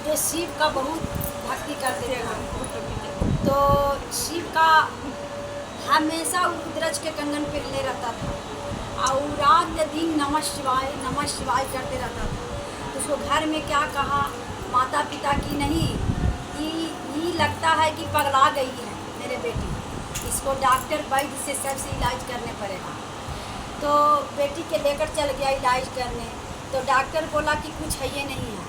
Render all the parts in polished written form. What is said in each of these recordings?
जो शिव का बहुत भक्ति करते थे। तो शिव का हमेशा रुद्राक्ष के कंगन पहनले रहता था और रात दिन नमः शिवाय करते रहता था। तो उसको घर में क्या कहा, माता पिता की नहीं, ये लगता है कि पगला गई है मेरे बेटी, इसको डॉक्टर वैद्य से सबसे इलाज करने पड़ेगा। तो बेटी के लेकर चल गया इलाज करने। तो डॉक्टर बोला कि कुछ है ये नहीं है,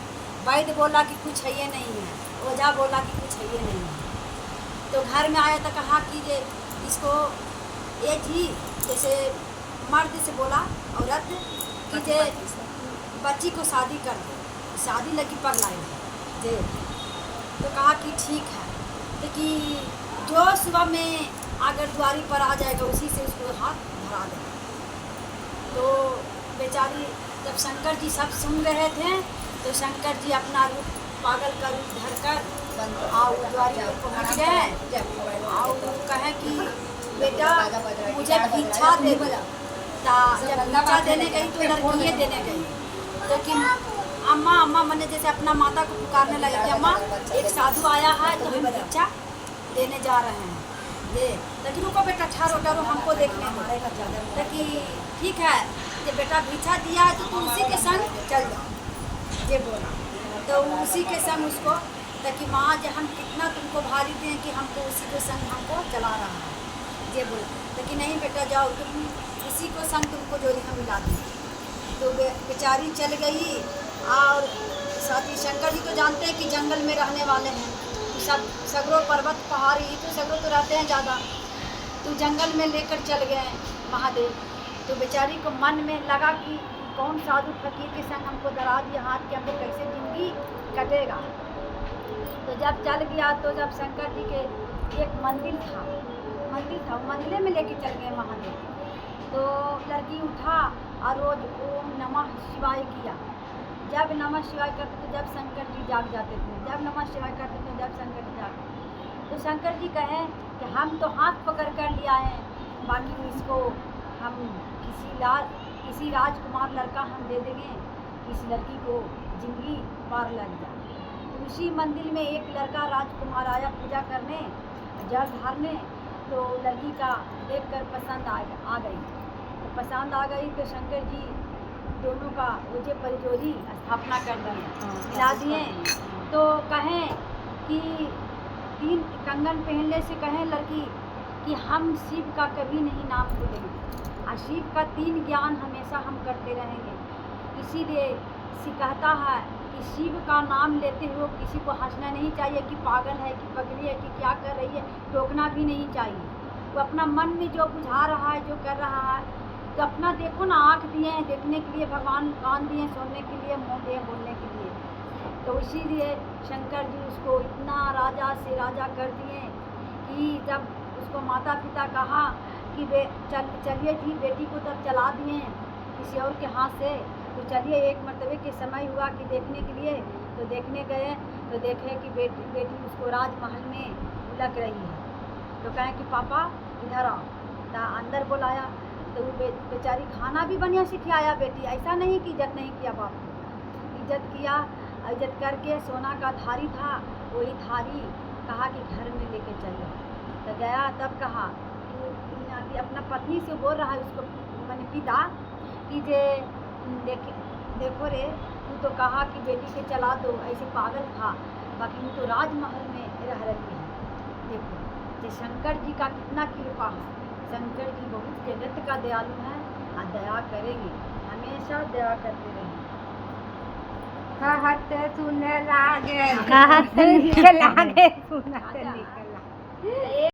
वैद्य बोला कि कुछ है ये नहीं है, ओझा बोला कि कुछ है ये नहीं है। तो घर में आया तो कहा कि ये इसको ये जी जैसे मर्द से बोला औरत कि जे बच्ची को शादी कर दो, शादी लगी पगलाई जे। तो कहा कि ठीक है, तो कि जो सुबह में अगर द्वारी पर आ जाएगा उसी से उसको हाथ धरा देगा। तो बेचारी जब शंकर जी सब सुन रहे थे तो शंकर जी अपना रूप पागल का रूप धरकर और द्वारी पर पहुँच गए और कहे कि बेटा मुझे भिक्षा दे दो। जब भिक्षा देने गई तो लड़की देने गई तो कि अम्मा अम्मा मैंने जैसे अपना माता को पुकारने लगी कि अम्मा एक साधु आया है तो हम भिक्षा देने जा रहे हैं ये। लेकिन रुको बेटा ठहरो हमको देखने दो। कि ठीक है ये बेटा भिक्षा दिया है तो तुम उसी के संग चल जाओ ये बोला। तो उसी के संग उसको कि माँ हम कितना तुमको भारी दें कि हमको उसी के संग हमको चला रहा है ये बोला। लेकिन नहीं बेटा जाओ तुम इसी को संग तुमको जोड़ी हम मिला देंगे। तो बेचारी चल गई और साथ ही शंकर जी तो जानते हैं कि जंगल में रहने वाले हैं, तो सब सगरों पर्वत पहाड़ी तो सगरों तो रहते हैं ज़्यादा, तो जंगल में लेकर चल गए महादेव। तो बेचारी को मन में लगा कि कौन साधु फकीर के संग हमको डरा दिया हाथ के हमको कैसे ज़िंदगी कटेगा। तो जब चल गया तो जब शंकर जी के एक मंदिर था मंदिर में लेके चल गए महादेव। तो लड़की उठा और रोज ओम नमः शिवाय किया। जब नमः शिवाय करते थे जब शंकर जी जाग जाते थे, जब नमः शिवाय करते थे जब शंकर जी जाग। तो शंकर जी कहें कि हम तो हाथ पकड़ कर लिया है, बाकी इसको हम किसी राजकुमार लड़का हम दे देंगे, इस लड़की को जिंदगी पार लग जाए। तो उसी मंदिर में एक लड़का राजकुमार आया पूजा करने जल ढारने। तो लड़की का देखकर पसंद आ गई। तो पसंद आ गई तो शंकर जी दोनों का ओझे परिजोरी स्थापना कर दिए, मिला दिए। तो कहें कि 3 कंगन पहनने से कहें लड़की कि हम शिव का कभी नहीं नाम भूलेंगे और शिव का 3 ज्ञान हमेशा हम करते रहेंगे। इसीलिए कहता है कि शिव का नाम लेते हुए किसी को हंसना नहीं चाहिए कि पागल है कि पगली है कि क्या कर रही है, टोकना भी नहीं चाहिए। वो अपना मन में जो बुझा रहा है जो कर रहा है तो अपना देखो ना, आँख दिए हैं देखने के लिए, भगवान कान दिए सुनने के लिए, मुँह दिए बोलने के लिए। तो इसीलिए शंकर जी उसको इतना राजा से राजा कर दिए कि जब उसको माता पिता कहा कि चलिए जी बेटी को तब चला दिए किसी और के हाथ से। तो चलिए एक मरतबे के समय हुआ कि देखने के लिए, तो देखने गए तो देखे कि बेटी उसको राजमहल में उलक रही है। तो कहें कि पापा इधर आओ। तो अंदर बुलाया तो वो बेचारी खाना भी बढ़िया से खिलाया बेटी, ऐसा नहीं कि इज्जत नहीं किया बाप को, इज्जत किया। इज्जत करके सोना का थारी था, वही थारी कहा कि घर में लेके चलो। तो गया तब कहा कि अपना पत्नी से बोल रहा है उसको मैंने पिता कि जे देखो रे तू तो कहा कि बेटी के चला दो, ऐसे पागल था, बाकी वो तो राजमहल में रह रही है। देखो ये शंकर जी का कितना कृपा है। शंकर जी बहुत जगत का दयालु है और दया करेंगे, हमेशा दया करते रहेंगे। कहत सुन लागे कहत निकल लागे सुनत निकला।